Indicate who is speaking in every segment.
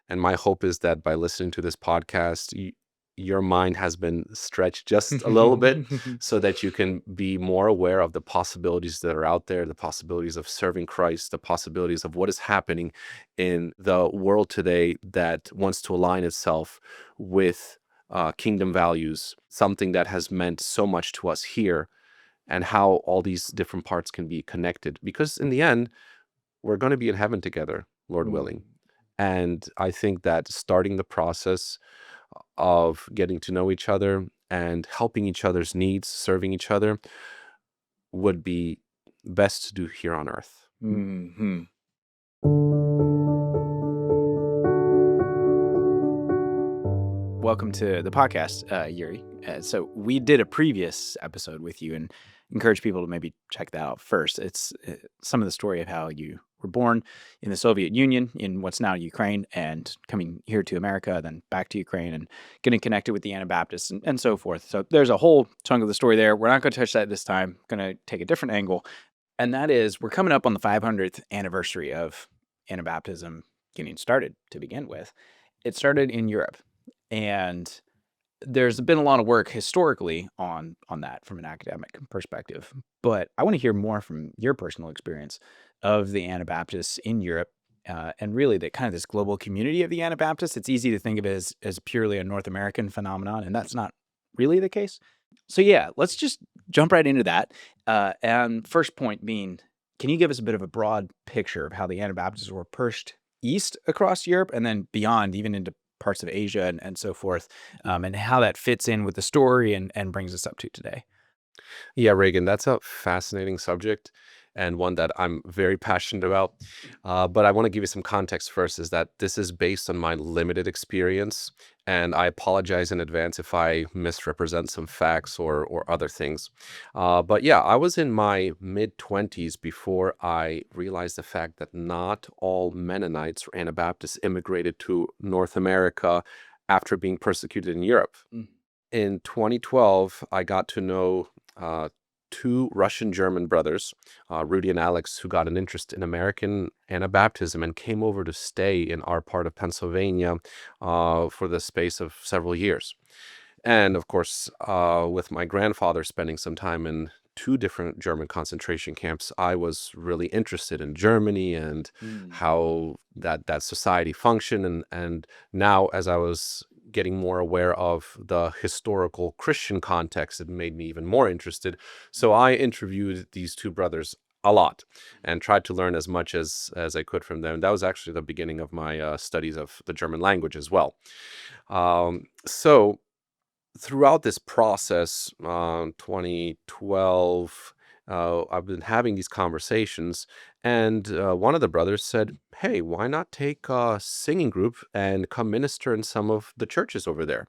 Speaker 1: And my hope is that by listening to this podcast, your mind has been stretched just a little bit so that you can be more aware of the possibilities that are out there, the possibilities of serving Christ, the possibilities of what is happening in the world today that wants to align itself with kingdom values, something that has meant so much to us here, and how all these different parts can be connected. Because in the end, we're going to be in heaven together, Lord willing. And I think that starting the process of getting to know each other and helping each other's needs, serving each other, would be best to do here on earth.
Speaker 2: Hmm. Welcome to the podcast, Yuri. So we did a previous episode with you and encourage people to maybe check that out first. It's some of the story of how you were born in the Soviet Union in what's now Ukraine and coming here to America, then back to Ukraine and getting connected with the Anabaptists and so forth. So there's a whole chunk of the story there. We're not going to touch that this time. Going to take a different angle. And that is, we're coming up on the 500th anniversary of Anabaptism getting started to begin with. It started in Europe. And there's been a lot of work historically on that from an academic perspective. But I want to hear more from your personal experience of the Anabaptists in Europe, and really the kind of this global community of the Anabaptists. It's easy to think of it as purely a North American phenomenon, and that's not really the case. So yeah, let's just jump right into that. And first point being, can you give us a bit of a broad picture of how the Anabaptists were pushed east across Europe and then beyond, even into parts of Asia and so forth, and how that fits in with the story and brings us up to today?
Speaker 1: Yeah, Reagan, that's a fascinating subject and one that I'm very passionate about. But I want to give you some context first, is that this is based on my limited experience. And I apologize in advance if I misrepresent some facts or other things. But yeah, I was in my mid-20s before I realized the fact that not all Mennonites or Anabaptists immigrated to North America after being persecuted in Europe. In 2012, I got to know two Russian-German brothers, Rudy and Alex, who got an interest in American Anabaptism and came over to stay in our part of Pennsylvania for the space of several years. And of course, with my grandfather spending some time in two different German concentration camps, I was really interested in Germany and how that society functioned. And now, as I was getting more aware of the historical Christian context, it made me even more interested. So I interviewed these two brothers a lot and tried to learn as much as I could from them. That was actually the beginning of my studies of the German language as well. So throughout this process, 2012, I've been having these conversations, and one of the brothers said, "Hey, why not take a singing group and come minister in some of the churches over there?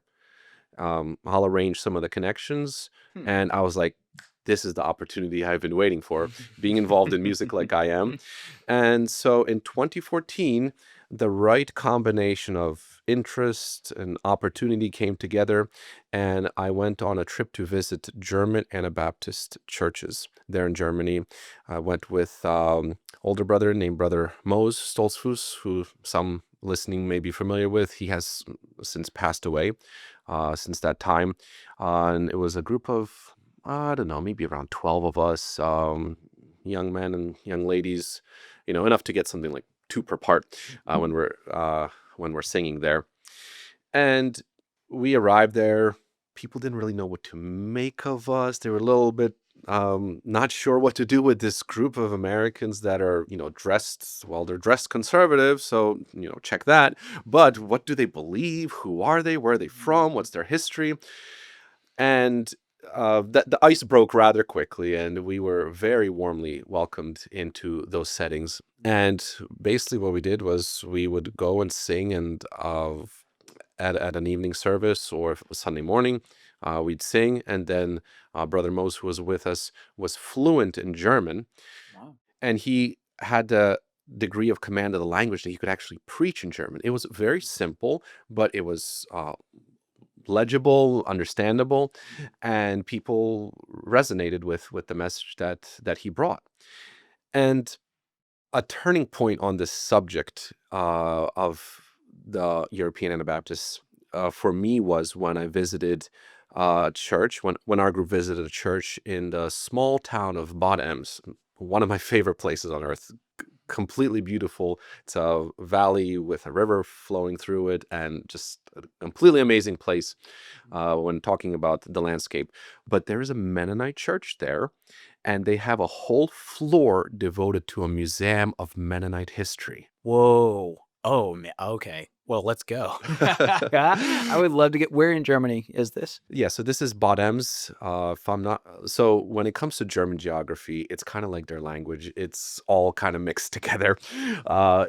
Speaker 1: I'll arrange some of the connections." And I was like, this is the opportunity I've been waiting for, being involved in music like I am. And so in 2014, the right combination of interest and opportunity came together, and I went on a trip to visit German Anabaptist churches there in Germany. I went with older brother named Brother Mose Stolzfuss, who some listening may be familiar with. He has since passed away since that time. And it was a group of, I don't know, maybe around 12 of us, young men and young ladies, enough to get something like two per part when we're singing there. And we arrived there. People didn't really know what to make of us. They were a little bit not sure what to do with this group of Americans that are, dressed, well, they're dressed conservative, so, check that. But what do they believe? Who are they? Where are they from? What's their history? And the ice broke rather quickly, and we were very warmly welcomed into those settings. And basically what we did was we would go and sing and at an evening service, or if it was Sunday morning, we'd sing. And then Brother Mose, who was with us, was fluent in German.
Speaker 2: Wow.
Speaker 1: And he had the degree of command of the language that he could actually preach in German. It was very simple, but it was legible, understandable, and people resonated with the message that he brought. And a turning point on this subject of the European Anabaptists for me was when I visited a church, when our group visited a church in the small town of Bad Ems, one of my favorite places on earth. Completely beautiful. It's a valley with a river flowing through it, and just a completely amazing place when talking about the landscape. But there is a Mennonite church there, and they have a whole floor devoted to a museum of Mennonite history.
Speaker 2: Whoa. Oh, man. Okay. Well, let's go. I would love to get. Where in Germany is this?
Speaker 1: Yeah, so this is Bottoms. If I'm not, so when it comes to German geography, it's kind of like their language. It's all kind of mixed together,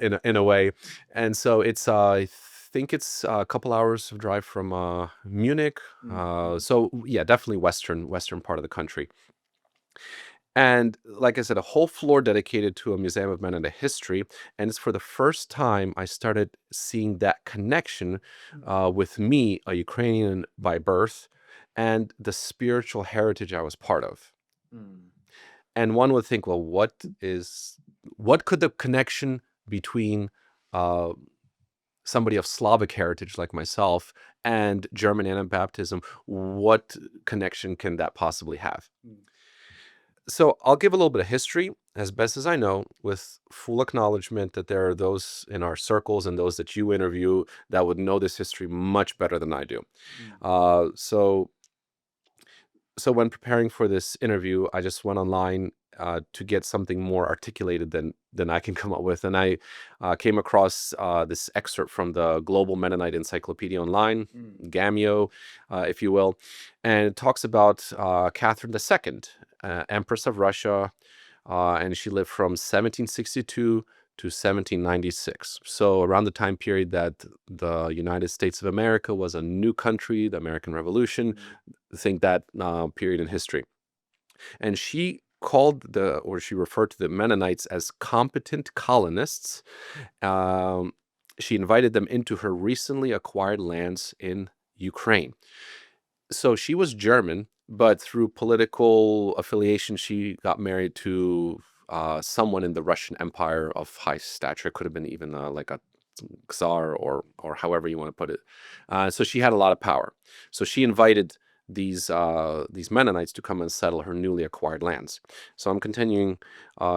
Speaker 1: in a way, and so it's I think it's a couple hours of drive from Munich.
Speaker 2: Mhm.
Speaker 1: So yeah, definitely western part of the country. And like I said, a whole floor dedicated to a museum of Mennonite history. And it's for the first time I started seeing that connection with me, a Ukrainian by birth, and the spiritual heritage I was part of.
Speaker 2: Mm.
Speaker 1: And one would think, well, what could the connection between uh, somebody of Slavic heritage like myself and German Anabaptism, what connection can that possibly have?
Speaker 2: Mm.
Speaker 1: So I'll give a little bit of history as best as I know, with full acknowledgement that there are those in our circles and those that you interview that would know this history much better than I do.
Speaker 2: Mm.
Speaker 1: Uh, so, so when preparing for this interview, I just went online to get something more articulated than I can come up with, and I came across this excerpt from the Global Mennonite Encyclopedia Online,
Speaker 2: Mm.
Speaker 1: Gamio, if you will, and it talks about Catherine II, Empress of Russia, and she lived from 1762 to 1796. So around the time period that the United States of America was a new country, the American Revolution, think that period in history. And she she referred to the Mennonites as competent colonists. Um, she invited them into her recently acquired lands in Ukraine. So she was German, but through political affiliation, she got married to someone in the Russian Empire of high stature. It could have been even like a czar or however you want to put it. So she had a lot of power. So she invited these Mennonites to come and settle her newly acquired lands. So I'm continuing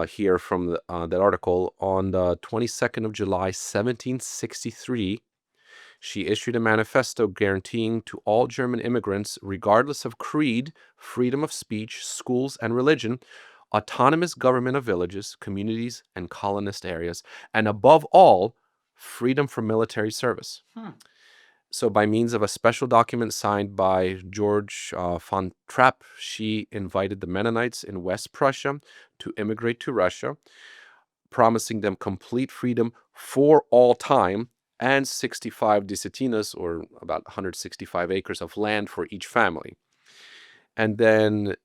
Speaker 1: here from that article. On the 22nd of July, 1763, she issued a manifesto guaranteeing to all German immigrants, regardless of creed, freedom of speech, schools, and religion, autonomous government of villages, communities, and colonist areas, and above all, freedom from military service.
Speaker 2: Hmm.
Speaker 1: So, by means of a special document signed by George von Trapp, she invited the Mennonites in West Prussia to immigrate to Russia, promising them complete freedom for all time and 65 desatinas, or about 165 acres of land for each family. And then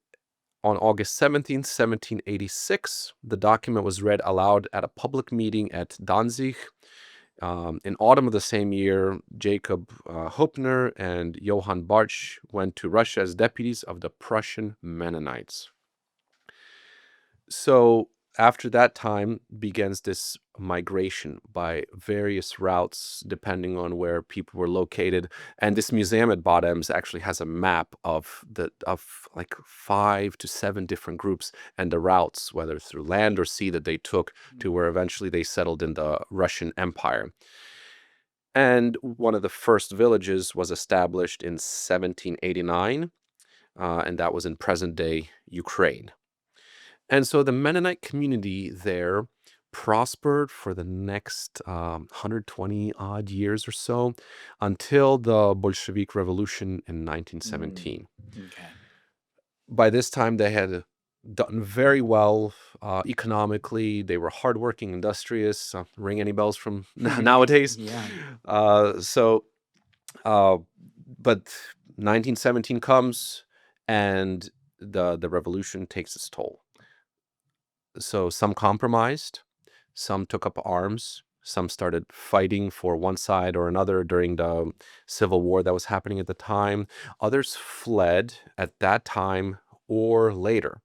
Speaker 1: on August 17th, 1786, the document was read aloud at a public meeting at Danzig. In autumn of the same year, Jacob Hopner and Johann Bartsch went to Russia as deputies of the Prussian Mennonites. So after that time begins this migration by various routes depending on where people were located. And this museum at Bottoms actually has a map of like 5 to 7 different groups and the routes, whether through land or sea, that they took to where eventually they settled in the Russian Empire. And one of the first villages was established in 1789, and that was in present-day Ukraine. And so the Mennonite community there prospered for the next 120 odd years or so until the Bolshevik Revolution in
Speaker 2: Mm.
Speaker 1: 1917.
Speaker 2: Okay.
Speaker 1: By this time, they had done very well economically. They were hardworking, industrious. Ring any bells from nowadays?
Speaker 2: Yeah.
Speaker 1: Uh, so, uh, but 1917 comes, and the revolution takes its toll. So some compromised, some took up arms, some started fighting for one side or another during the civil war that was happening at the time. Others fled at that time or later.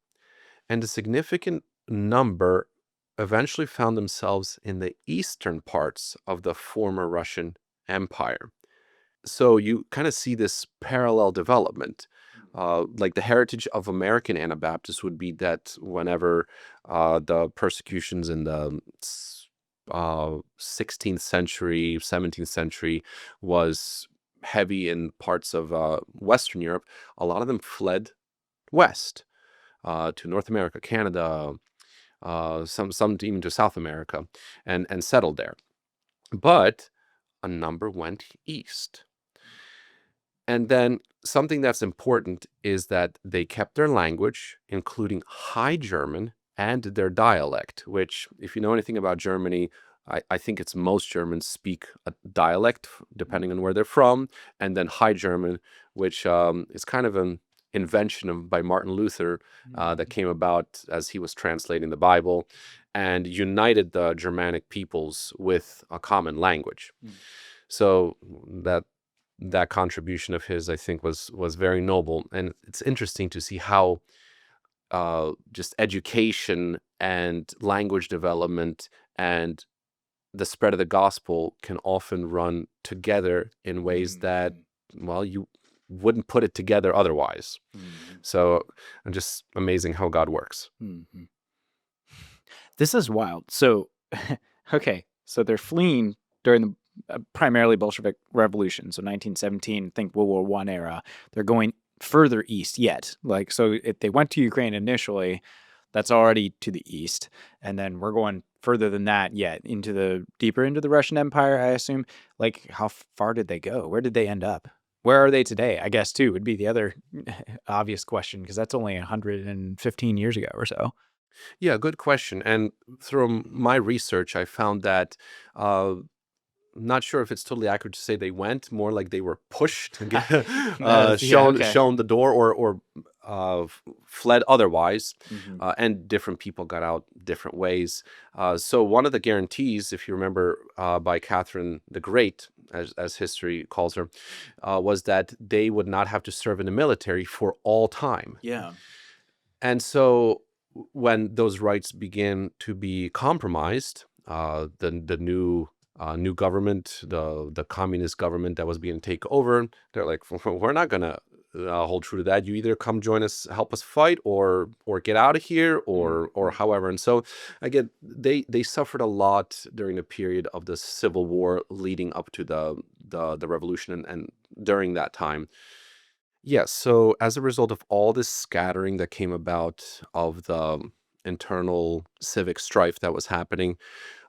Speaker 1: And a significant number eventually found themselves in the eastern parts of the former Russian Empire. So you kind of see this parallel development. Like the heritage of American Anabaptists would be that whenever the persecutions in the 16th century, 17th century was heavy in parts of Western Europe, a lot of them fled west to North America, Canada, some even to South America, and settled there. But a number went east. And then something that's important is that they kept their language, including High German and their dialect, which, if you know anything about Germany, I think it's most Germans speak a dialect, depending on where they're from, and then High German, which is kind of an invention by Martin Luther that came about as he was translating the Bible and united the Germanic peoples with a common language. So that contribution of his, I think, was very noble, and it's interesting to see how just education and language development and the spread of the gospel can often run together in ways that, well, you wouldn't put it together otherwise. So, just amazing how God works.
Speaker 2: This is wild. So, okay, so they're fleeing during the primarily Bolshevik Revolution, so 1917, think World War I era. They're going further east yet. Like, so if they went to Ukraine initially, that's already to the east, and then we're going further than that yet, deeper into the Russian Empire, I assume. Like, how far did they go? Where did they end up? Where are they today? I guess, too, would be the other obvious question, because that's only 115 years ago or so.
Speaker 1: Yeah, good question. And through my research, I found that not sure if it's totally accurate to say they went, more like they were pushed to get
Speaker 2: Yeah, okay.
Speaker 1: shown the door, or fled otherwise,
Speaker 2: Mhm.
Speaker 1: and different people got out different ways. So one of the guarantees, if you remember, by Catherine the Great, as history calls her, was that they would not have to serve in the military for all time.
Speaker 2: Yeah.
Speaker 1: And so when those rights began to be compromised, the new government, the communist government that was being taken over, they're like, we're not gonna hold true to that. You either come join us, help us fight, or get out of here, or however. And so again, they suffered a lot during the period of the Civil War leading up to the revolution, and during that time. Yes, so as a result of all this scattering that came about of the internal civic strife that was happening,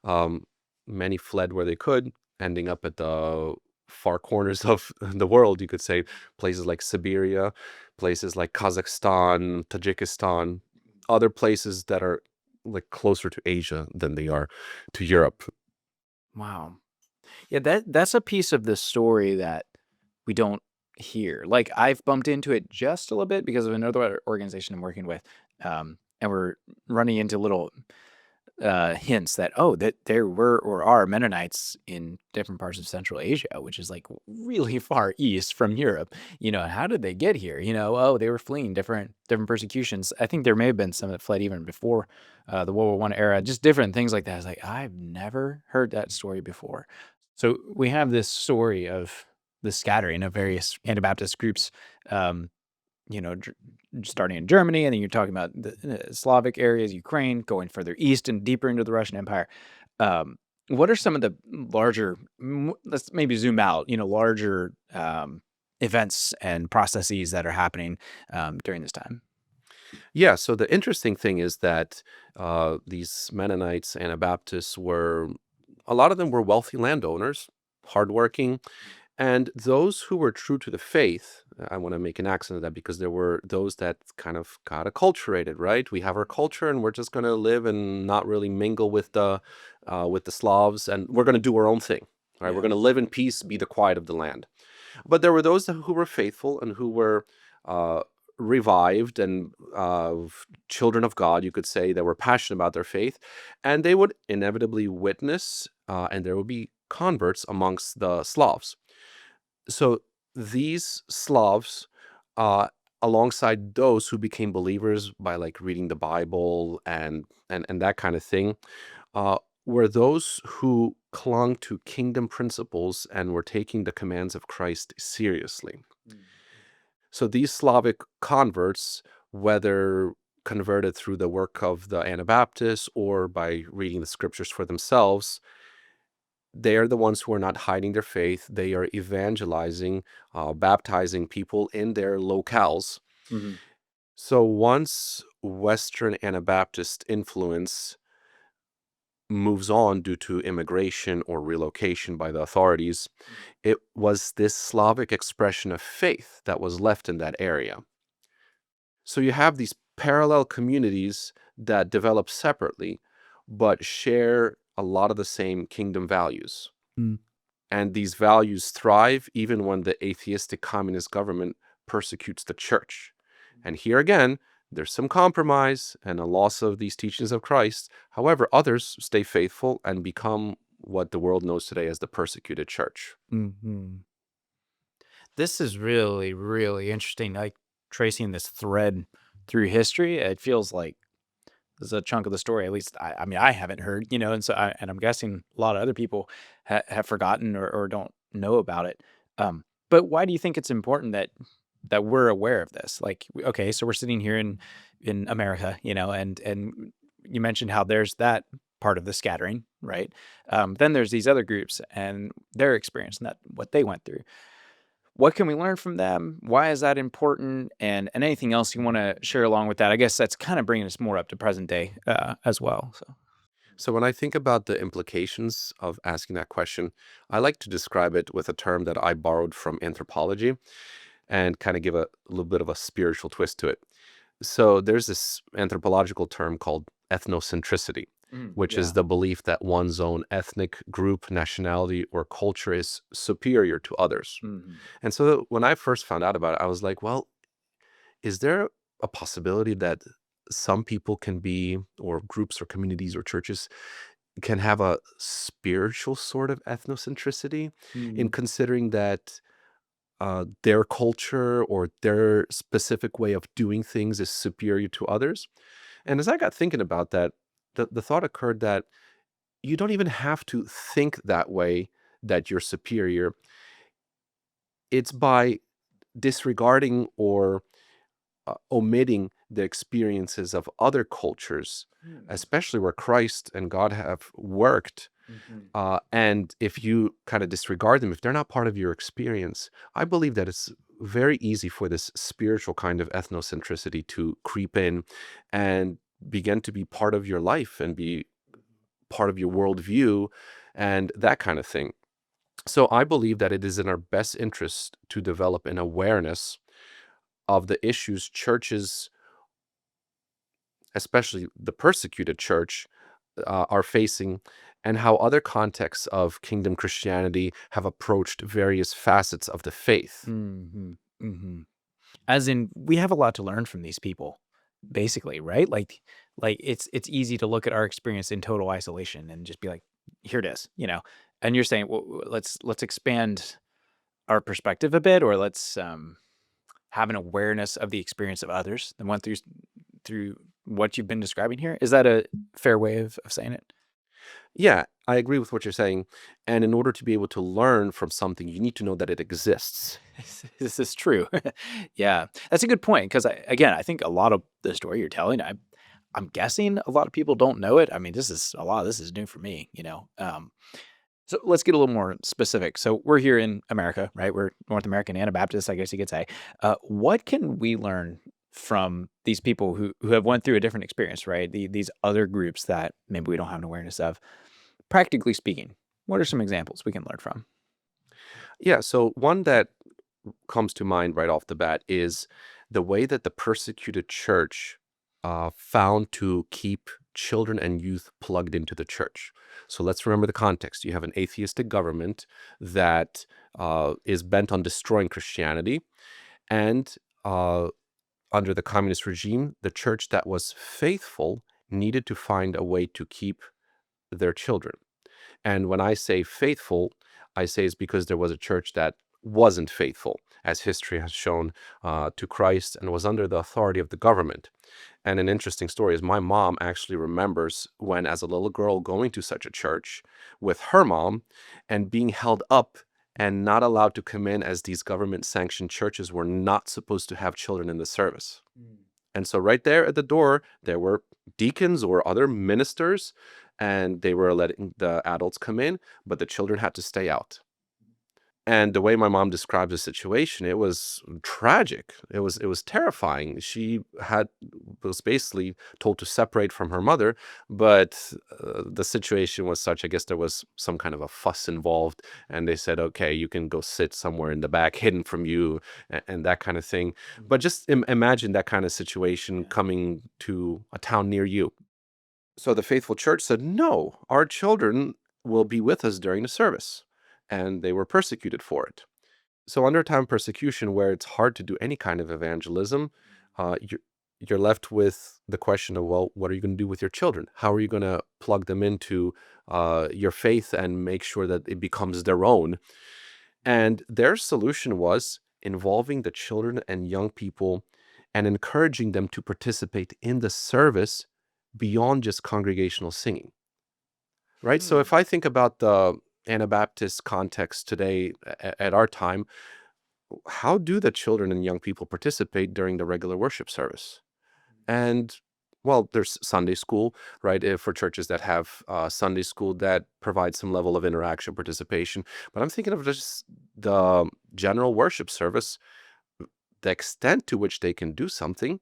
Speaker 1: um, many fled where they could, ending up at the far corners of the world, you could say, places like Siberia, places like Kazakhstan, Tajikistan, other places that are like closer to Asia than they are to Europe.
Speaker 2: Wow. Yeah, that's a piece of the story that we don't hear. Like, I've bumped into it just a little bit because of another organization I'm working with, and we're running into little hints that, oh, that there were or are Mennonites in different parts of Central Asia, which is like really far east from Europe. How did they get here? Oh, they were fleeing different persecutions. I think there may have been some that fled even before the World War I era, just different things like that. I was like, I've never heard that story before. So we have this story of the scattering of various Anabaptist groups. Um, starting in Germany, and then you're talking about the Slavic areas, Ukraine, going further east and deeper into the Russian Empire. What are some of the larger, let's maybe zoom out, larger events and processes that are happening during this time?
Speaker 1: Yeah, so the interesting thing is that these Mennonites, Anabaptists were, a lot of them were wealthy landowners, hardworking, and those who were true to the faith. I want to make an accent of that because there were those that kind of got acculturated, right? We have our culture, and we're just going to live and not really mingle with the Slavs, and we're going to do our own thing. Right? We're
Speaker 2: Yeah.
Speaker 1: going to live in peace, be the quiet of the land. But there were those who were faithful and who were uh, revived and children of God, you could say, that were passionate about their faith, and they would inevitably witness, and there would be converts amongst the Slavs. So these Slavs, uh, alongside those who became believers by like reading the Bible and that kind of thing, uh, were those who clung to kingdom principles and were taking the commands of Christ seriously.
Speaker 2: Mm.
Speaker 1: So these Slavic converts, whether converted through the work of the Anabaptists or by reading the scriptures for themselves, they are the ones who are not hiding their faith. They are evangelizing, baptizing people in their locales.
Speaker 2: Mhm.
Speaker 1: So once Western Anabaptist influence moves on due to immigration or relocation by the authorities,
Speaker 2: Mhm.
Speaker 1: it was this Slavic expression of faith that was left in that area. So you have these parallel communities that develop separately, but share a lot of the same kingdom values.
Speaker 2: Mm.
Speaker 1: And these values thrive even when the atheistic communist government persecutes the church. And here again, there's some compromise and a loss of these teachings of Christ. However, others stay faithful and become what the world knows today as the persecuted church.
Speaker 2: Mhm. This is really, really interesting, like, tracing this thread through history. It feels like there's a chunk of the story, at least I mean, I haven't heard, and so and I'm guessing a lot of other people have forgotten or don't know about it. But why do you think it's important that we're aware of this? Like, okay, so we're sitting here in America, and you mentioned how there's that part of the scattering, right? Then there's these other groups and their experience and that what they went through. What can we learn from them? Why is that important? And anything else you wanna share along with that? I guess that's kinda bringing us more up to present day, as well, so.
Speaker 1: So, when I think about the implications of asking that question, I like to describe it with a term that I borrowed from anthropology and kind of give a little bit of a spiritual twist to it. So there's this anthropological term called ethnocentricity, which is
Speaker 2: Yeah.
Speaker 1: the belief that one's own ethnic group, nationality, or culture is superior to others.
Speaker 2: Mhm.
Speaker 1: And so when I first found out about it, I was like, well, is there a possibility that some people can be, or groups or communities or churches can have a spiritual sort of ethnocentricity in
Speaker 2: Mhm.
Speaker 1: considering that their culture or their specific way of doing things is superior to others? And as I got thinking about that, the thought occurred that you don't even have to think that way, that you're superior. It's by disregarding or omitting the experiences of other cultures,
Speaker 2: Mm.
Speaker 1: especially where Christ and God have worked.
Speaker 2: Mhm.
Speaker 1: And if you kind of disregard them, if they're not part of your experience, I believe that it's very easy for this spiritual kind of ethnocentricity to creep in and begin to be part of your life and be part of your worldview and that kind of thing. So I believe that it is in our best interest to develop an awareness of the issues churches, especially the persecuted church, are facing, and how other contexts of kingdom Christianity have approached various facets of the faith.
Speaker 2: Mhm. Mhm. As in, we have a lot to learn from these people, basically, right? Like it's easy to look at our experience in total isolation and just be like, "Here it is," you know? And you're saying, "Well, let's expand our perspective a bit, or let's, have an awareness of the experience of others that went through what you've been describing here." Is that a fair way of saying it?
Speaker 1: Yeah, I agree with what you're saying. And in order to be able to learn from something, you need to know that it exists.
Speaker 2: This is true. Yeah, that's a good point because I think a lot of the story you're telling, I'm guessing a lot of people don't know it. I mean, a lot of this is new for me, you know? So let's get a little more specific. So we're here in America, right? We're North American Anabaptists, I guess you could say. What can we learn from these people who have went through a different experience, right? These other groups that maybe we don't have an awareness of. Practically speaking, what are some examples we can learn from?
Speaker 1: Yeah, so one that comes to mind right off the bat is the way that the persecuted church found to keep children and youth plugged into the church. So let's remember the context. You have an atheistic government that is bent on destroying Christianity, and under the communist regime, the church that was faithful needed to find a way to keep their children. And when I say faithful, I say it's because there was a church that wasn't faithful, as history has shown, to Christ and was under the authority of the government. And an interesting story is my mom actually remembers when, as a little girl, going to such a church with her mom and being held up and not allowed to come in, as these government-sanctioned churches were not supposed to have children in the service. And so right there at the door, there were deacons or other ministers, and they were letting the adults come in, but the children had to stay out. And the way my mom described the situation, it was tragic. It was terrifying. She was basically told to separate from her mother, but the situation was such. I guess there was some kind of a fuss involved, and they said, "Okay, you can go sit somewhere in the back, hidden from you," and that kind of thing. But just imagine that kind of situation
Speaker 2: Yeah.
Speaker 1: coming to a town near you. So the faithful church said, "No, our children will be with us during the service." And they were persecuted for it. So under a time of persecution where it's hard to do any kind of evangelism, you're left with the question of, well, what are you going to do with your children? How are you going to plug them into your faith and make sure that it becomes their own? And their solution was involving the children and young people and encouraging them to participate in the service beyond just congregational singing, right? So
Speaker 2: Hmm.
Speaker 1: if I think about the Anabaptist context today at our time, how do the children and young people participate during the regular worship service? And well, there's Sunday school, right? For churches that have Sunday school that provides some level of interaction, participation. But I'm thinking of just the general worship service. The extent to which they can do something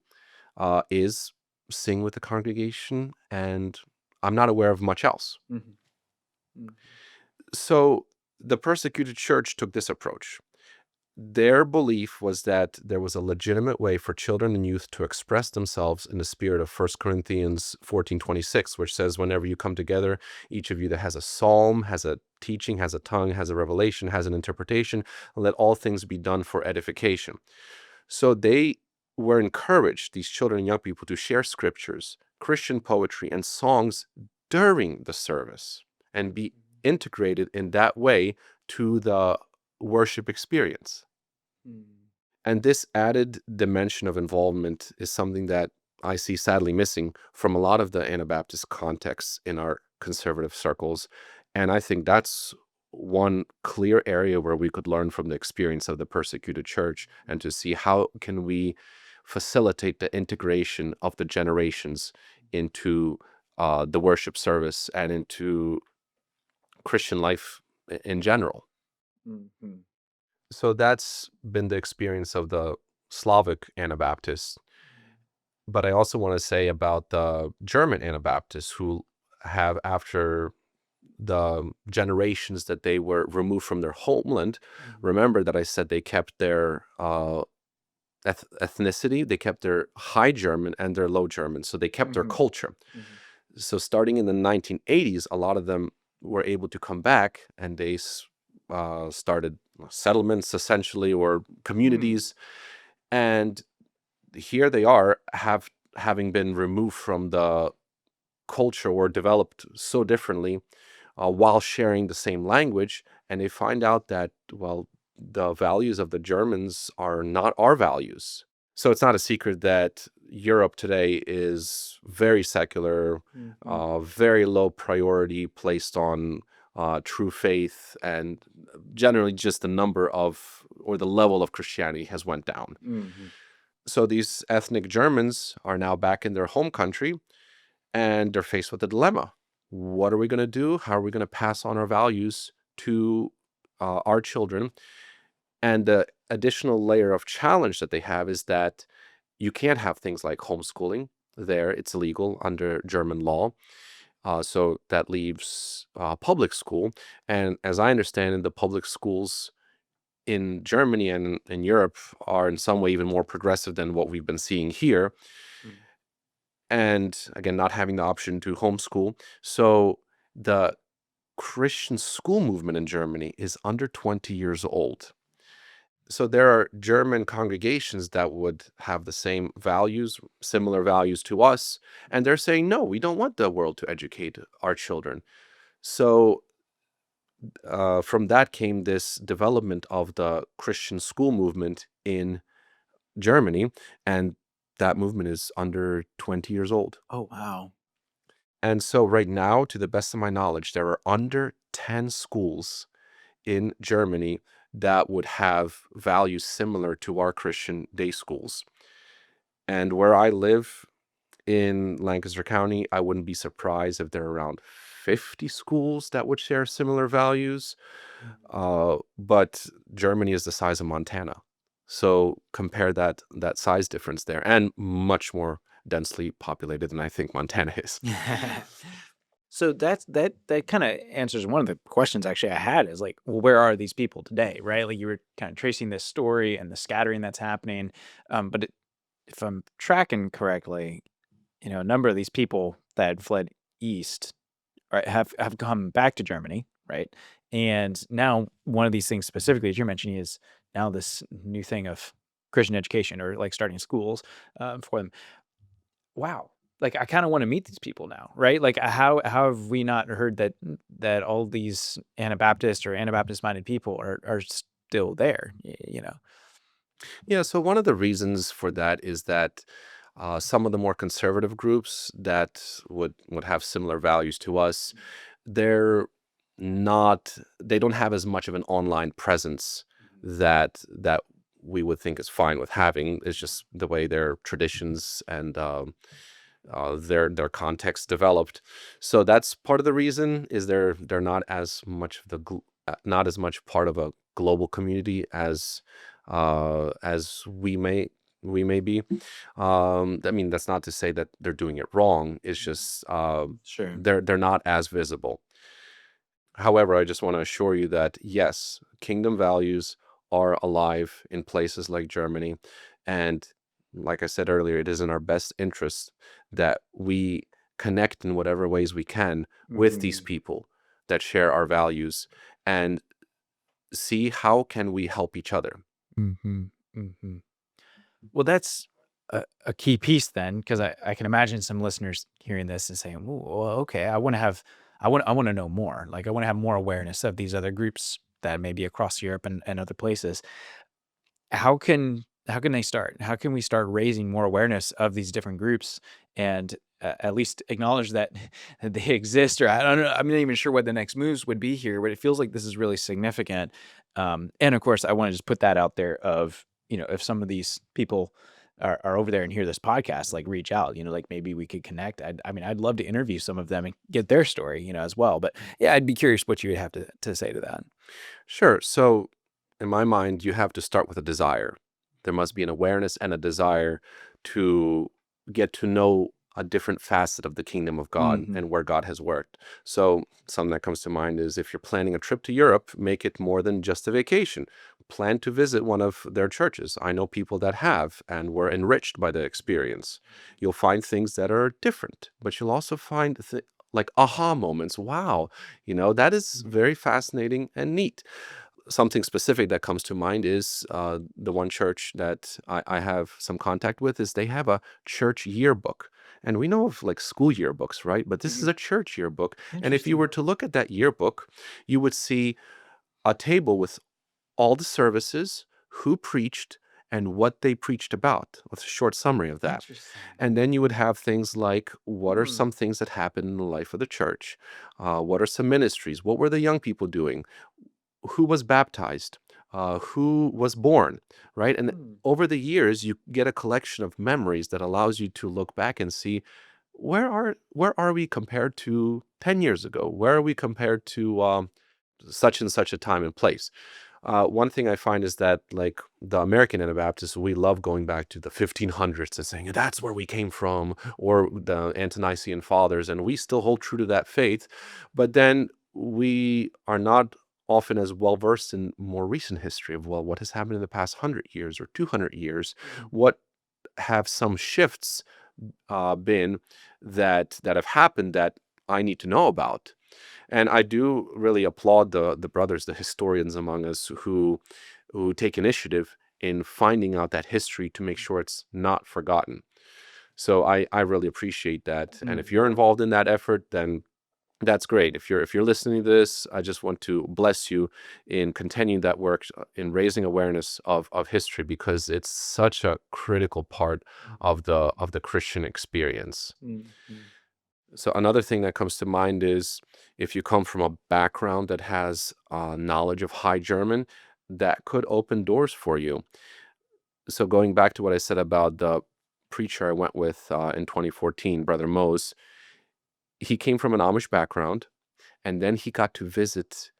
Speaker 1: is sing with the congregation, and I'm not aware of much else.
Speaker 2: Mhm. Mhm.
Speaker 1: So the persecuted church took this approach. Their belief was that there was a legitimate way for children and youth to express themselves in the spirit of 1 Corinthians 14:26, which says, whenever you come together, each of you that has a psalm, has a teaching, has a tongue, has a revelation, has an interpretation, let all things be done for edification. So they were encouraged, these children and young people, to share scriptures, Christian poetry, and songs during the service and be integrated in that way to the worship experience.
Speaker 2: Mhm.
Speaker 1: And this added dimension of involvement is something that I see sadly missing from a lot of the Anabaptist contexts in our conservative circles. And I think that's one clear area where we could learn from the experience of the persecuted church and to see how can we facilitate the integration of the generations into the worship service and into Christian life in general.
Speaker 2: Mhm.
Speaker 1: So that's been the experience of the Slavic Anabaptists. But I also want to say about the German Anabaptists who have, after the generations that they were removed from their homeland,
Speaker 2: Mhm.
Speaker 1: remember that I said they kept their ethnicity, they kept their High German and their Low German. So they kept their
Speaker 2: Mhm.
Speaker 1: culture.
Speaker 2: Mhm.
Speaker 1: So starting in the 1980s, a lot of them were able to come back, and they started settlements essentially, or
Speaker 2: Hmm.
Speaker 1: communities. And here they are, having been removed from the culture or developed so differently, while sharing the same language, and they find out that, well, the values of the Germans are not our values. So it's not a secret that Europe today is very secular,
Speaker 2: Mhm.
Speaker 1: very low priority placed on true faith, and generally just the number of, or the level of Christianity has went down.
Speaker 2: Mhm.
Speaker 1: So these ethnic Germans are now back in their home country, and they're faced with a dilemma. What are we going to do? How are we going to pass on our values to our children? And the additional layer of challenge that they have is that you can't have things like homeschooling there. It's illegal under German law. So that leaves public school. And as I understand it, the public schools in Germany and in Europe are in some way even more progressive than what we've been seeing here.
Speaker 2: Mhm.
Speaker 1: And again, not having the option to homeschool. So the Christian school movement in Germany is under 20 years old. So there are German congregations that would have the same values, similar values to us, and they're saying, no, we don't want the world to educate our children. So from that came this development of the Christian school movement in Germany, and that movement is under 20 years old.
Speaker 2: Oh, wow.
Speaker 1: And so right now, to the best of my knowledge, there are under 10 schools in Germany that would have values similar to our Christian day schools. And where I live in Lancaster County, I wouldn't be surprised if there are around 50 schools that would share similar values. But Germany is the size of Montana. So compare that size difference there, and much more densely populated than I think Montana is.
Speaker 2: So that kind of answers one of the questions actually I had is like, well, where are these people today, right? Like you were kind of tracing this story and the scattering that's happening. But if I'm tracking correctly, a number of these people that had fled east, right, have come back to Germany, right? And now one of these things specifically that you're mentioning is now this new thing of Christian education or like starting schools for them. Wow. Like, I kinda wanna meet these people now, right? Like, how have we not heard that all these Anabaptist or Anabaptist-minded people are still there, you know?
Speaker 1: Yeah, so one of the reasons for that is that some of the more conservative groups that would have similar values to us, they're they don't have as much of an online presence that we would think is fine with having. It's just the way their traditions and their context developed. So that's part of the reason is they're not as much of not as much part of a global community as we may be. I mean, that's not to say that they're doing it wrong. It's just
Speaker 2: Sure.
Speaker 1: they're not as visible. However, I just want to assure you that yes, kingdom values are alive in places like Germany. And like I said earlier, it is in our best interest that we connect in whatever ways we can with these
Speaker 2: Mhm.
Speaker 1: people that share our values and see how can we help each other.
Speaker 2: Mhm. Mhm. Well, that's a key piece then, because I can imagine some listeners hearing this and saying, "Ooh, well, okay, I wanna know more. Like, I wanna have more awareness of these other groups that may be across Europe and other places." How can they start? How can we start raising more awareness of these different groups and at least acknowledge that they exist? Or I don't know. I'm not even sure what the next moves would be here, but it feels like this is really significant. And of course, I want to just put that out there of if some of these people are over there and hear this podcast, like reach out. Like maybe we could connect. I mean, I'd love to interview some of them and get their story, as well. But yeah, I'd be curious what you would have to say to that.
Speaker 1: Sure. So, in my mind, you have to start with a desire. There must be an awareness and a desire to get to know a different facet of the kingdom of God
Speaker 2: Hmm.
Speaker 1: and where God has worked. So, something that comes to mind is if you're planning a trip to Europe, make it more than just a vacation. Plan to visit one of their churches. I know people that have and were enriched by the experience. You'll find things that are different, but you'll also find like aha moments. Wow, that is very fascinating and neat. Something specific that comes to mind is the one church that I have some contact with is they have a church yearbook. And we know of like school yearbooks, right? But this is
Speaker 2: Hmm.
Speaker 1: a church yearbook. And if you
Speaker 2: Interesting.
Speaker 1: were to look at that yearbook, you would see a table with all the services, who preached, and what they preached about, with a short summary of that.
Speaker 2: Interesting.
Speaker 1: And then you would have things like what are
Speaker 2: Hmm.
Speaker 1: some things that happened in the life of the church? What are some ministries? What were the young people doing? Who was baptized? Who was born? Right? And
Speaker 2: Hmm.
Speaker 1: over the years, you get a collection of memories that allows you to look back and see where are we compared to 10 years ago? Where are we compared to such and such a time and place? One thing I find is that, like the American Anabaptists, we love going back to the 1500s and saying that's where we came from, or the Ante-Nicene Fathers, and we still hold true to that faith. But then we are not often as well versed in more recent history of, well, what has happened in the past 100 years or 200 years.
Speaker 2: Mhm.
Speaker 1: What have some shifts been that have happened that I need to know about? And I do really applaud the brothers, the historians among us who take initiative in finding out that history to make sure it's not forgotten. So I really appreciate that. And if
Speaker 2: Mhm.
Speaker 1: you're involved in that effort, then That's great. If you're listening to this, I just want to bless you in continuing that work, in raising awareness of history, because it's such a critical part of the Christian experience.
Speaker 2: Mm-hmm.
Speaker 1: So another thing that comes to mind is if you come from a background that has knowledge of High German, that could open doors for you. So going back to what I said about the preacher I went with in 2014, Brother Mose, he came from an Amish background, and then he got to visit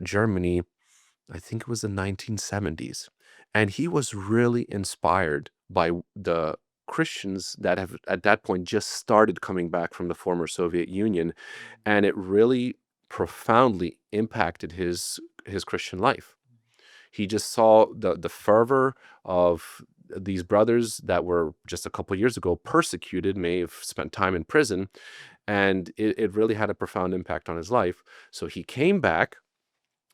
Speaker 1: Germany. I think it was the 1970s, and he was really inspired by the Christians that have at that point just started coming back from the former Soviet Union, and it really profoundly impacted his Christian life. He just saw the fervor of these brothers that were just a couple years ago persecuted, may have spent time in prison, and it really had a profound impact on his life. So he came back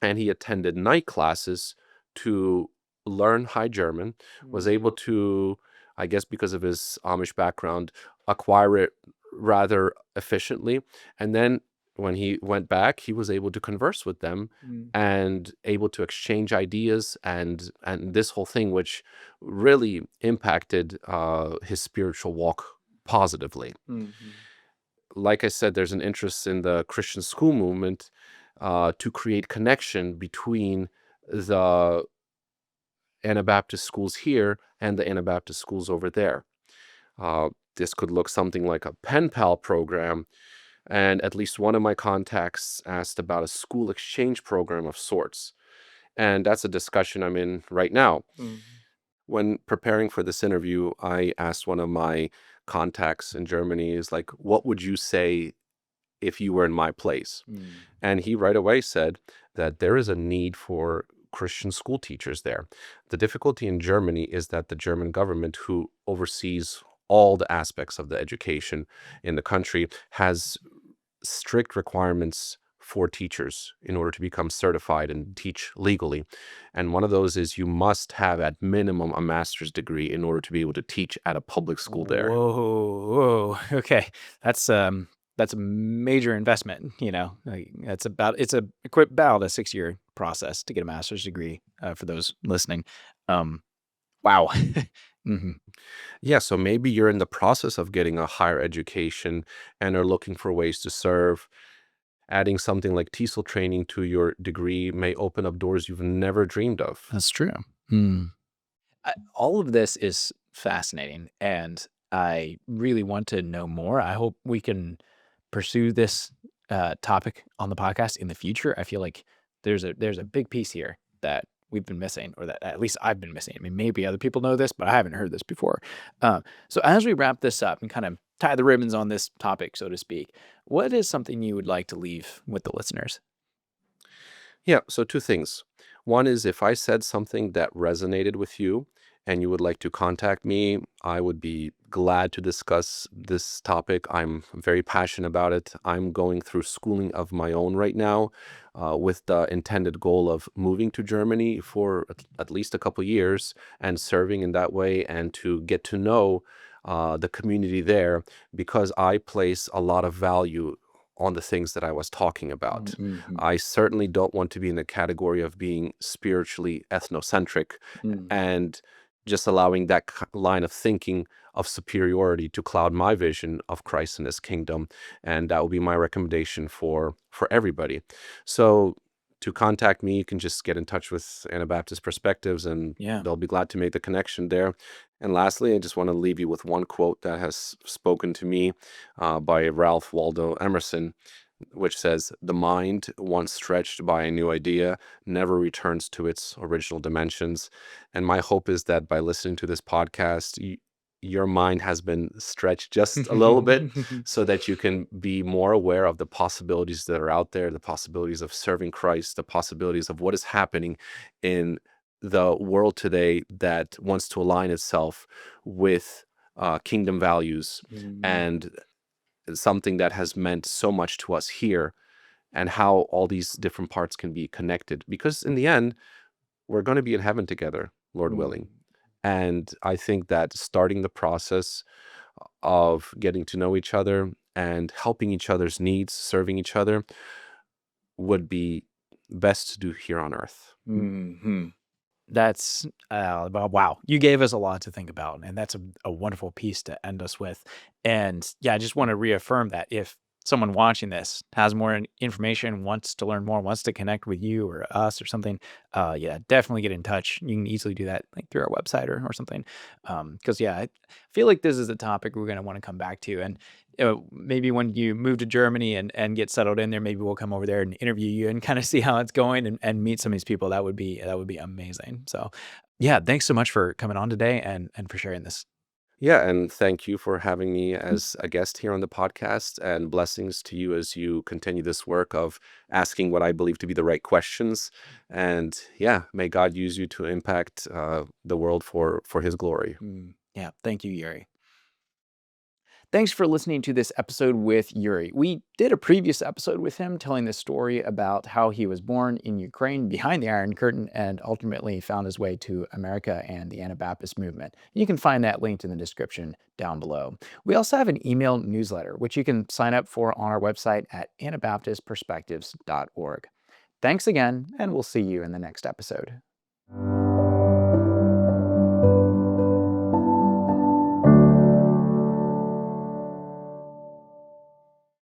Speaker 1: and he attended night classes to learn High German, was able to, I guess because of his Amish background, acquire it rather efficiently. And then when he went back, he was able to converse with them and able to exchange ideas and this whole thing, which really impacted his spiritual walk positively.
Speaker 2: Mm-hmm.
Speaker 1: Like I said, there's an interest in the Christian school movement to create connection between the Anabaptist schools here and the Anabaptist schools over there. This could look something like a pen pal program, and at least one of my contacts asked about a school exchange program of sorts. And that's a discussion I'm in right now. When preparing for this interview, I asked one of my contacts in Germany, is like, what would you say if you were in my place?
Speaker 2: Mm-hmm.
Speaker 1: And he right away said that there is a need for Christian school teachers there. The difficulty in Germany is that the German government, who oversees all the aspects of the education in the country, has strict requirements for teachers in order to become certified and teach legally. And one of those is you must have at minimum a master's degree in order to be able to teach at a public school there.
Speaker 2: Whoa. Okay. That's a major investment, Like, about a 6-year process to get a master's degree, for those listening. Um, wow. Mhm.
Speaker 1: Yeah, so maybe you're in the process of getting a higher education and are looking for ways to serve. Adding something like TESOL training to your degree may open up doors you've never dreamed of.
Speaker 2: That's true. Mm. All of this is fascinating, and I really want to know more. I hope we can pursue this topic on the podcast in the future. I feel like there's a big piece here that we've been missing, or that at least I've been missing. I mean, maybe other people know this, but I haven't heard this before. So as we wrap this up and kind of tie the ribbons on this topic, so to speak, what is something you would like to leave with the listeners?
Speaker 1: Yeah, so two things. One is if I said something that resonated with you and you would like to contact me, I would be glad to discuss this topic. I'm very passionate about it. I'm going through schooling of my own right now with the intended goal of moving to Germany for at least a couple years and serving in that way and to get to know the community there, because I place a lot of value on the things that I was talking about.
Speaker 2: Mm-hmm.
Speaker 1: I certainly don't want to be in the category of being spiritually ethnocentric and just allowing that line of thinking of superiority to cloud my vision of Christ and his kingdom. And that will be my recommendation for everybody. So to contact me, you can just get in touch with Anabaptist Perspectives and
Speaker 2: Yeah.
Speaker 1: they'll be glad to make the connection there. And lastly, I just want to leave you with one quote that has spoken to me by Ralph Waldo Emerson, which says, "The mind, once stretched by a new idea, never returns to its original dimensions." And my hope is that by listening to this podcast, your mind has been stretched just a little bit so that you can be more aware of the possibilities that are out there, the possibilities of serving Christ, the possibilities of what is happening in the world today that wants to align itself with kingdom values
Speaker 2: Mm.
Speaker 1: and something that has meant so much to us here, and how all these different parts can be connected. Because in the end, we're going to be in heaven together, Lord willing. And I think that starting the process of getting to know each other and helping each other's needs, serving each other, would be best to do here on earth.
Speaker 2: Hmm. That's wow. You gave us a lot to think about, and that's a wonderful piece to end us with. And yeah, I just want to reaffirm that if someone watching this has more information, wants to learn more, wants to connect with you or us or something, yeah, definitely get in touch. You can easily do that like through our website or something. Because yeah, I feel like this is a topic we're going to want to come back to, and maybe when you move to Germany and get settled in there, maybe we'll come over there and interview you and kind of see how it's going and meet some of these people. That would be amazing. So yeah, thanks so much for coming on today and for sharing this.
Speaker 1: Yeah, and thank you for having me as a guest here on the podcast, and blessings to you as you continue this work of asking what I believe to be the right questions. And yeah, may God use you to impact the world for His glory.
Speaker 2: Yeah, thank you, Yuri. Thanks for listening to this episode with Yuri. We did a previous episode with him telling the story about how he was born in Ukraine behind the Iron Curtain and ultimately found his way to America and the Anabaptist movement. You can find that linked in the description down below. We also have an email newsletter, which you can sign up for on our website at anabaptistperspectives.org. Thanks again, and we'll see you in the next episode.